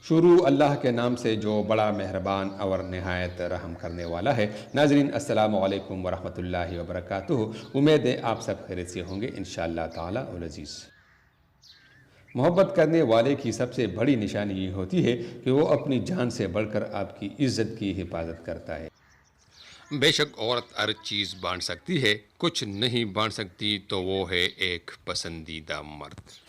شروع اللہ کے نام سے جو بڑا مہربان اور نہایت رحم کرنے والا ہے۔ ناظرین السلام علیکم ورحمۃ اللہ وبرکاتہ۔ امید ہے آپ سب خیریت سے ہوں گے انشاءاللہ تعالی العزیز۔ محبت کرنے والے کی سب سے بڑی نشانی یہ ہوتی ہے کہ وہ اپنی جان سے بڑھ کر آپ کی عزت کی حفاظت کرتا ہے۔ بے شک عورت ہر چیز بانٹ سکتی ہے، کچھ نہیں بانٹ سکتی تو وہ ہے ایک پسندیدہ مرد۔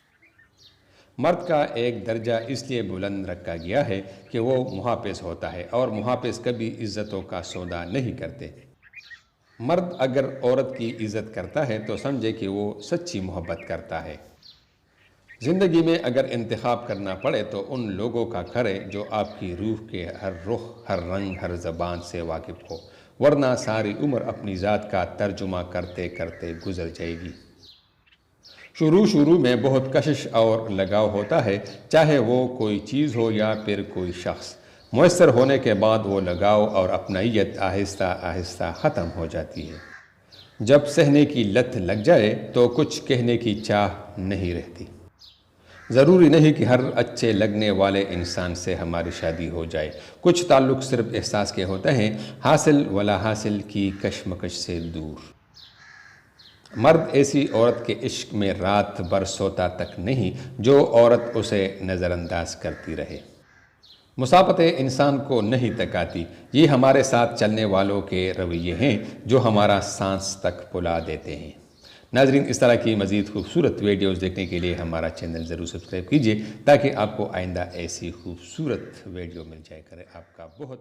مرد کا ایک درجہ اس لیے بلند رکھا گیا ہے کہ وہ محافظ ہوتا ہے، اور محافظ کبھی عزتوں کا سودا نہیں کرتے۔ مرد اگر عورت کی عزت کرتا ہے تو سمجھے کہ وہ سچی محبت کرتا ہے۔ زندگی میں اگر انتخاب کرنا پڑے تو ان لوگوں کا کرے جو آپ کی روح کے ہر رخ، ہر رنگ، ہر زبان سے واقف ہو، ورنہ ساری عمر اپنی ذات کا ترجمہ کرتے کرتے گزر جائے گی۔ شروع میں بہت کشش اور لگاؤ ہوتا ہے، چاہے وہ کوئی چیز ہو یا پھر کوئی شخص۔ میسر ہونے کے بعد وہ لگاؤ اور اپنائیت آہستہ آہستہ ختم ہو جاتی ہے۔ جب سہنے کی لت لگ جائے تو کچھ کہنے کی چاہ نہیں رہتی۔ ضروری نہیں کہ ہر اچھے لگنے والے انسان سے ہماری شادی ہو جائے۔ کچھ تعلق صرف احساس کے ہوتے ہیں، حاصل ولا حاصل کی کشمکش سے دور۔ مرد ایسی عورت کے عشق میں رات بھر سوتا تک نہیں جو عورت اسے نظر انداز کرتی رہے۔ مسابقتیں انسان کو نہیں تکاتی، یہ ہمارے ساتھ چلنے والوں کے رویے ہیں جو ہمارا سانس تک بھلا دیتے ہیں۔ ناظرین اس طرح کی مزید خوبصورت ویڈیوز دیکھنے کے لیے ہمارا چینل ضرور سبسکرائب کیجیے تاکہ آپ کو آئندہ ایسی خوبصورت ویڈیو مل جائے کرے۔ آپ کا بہت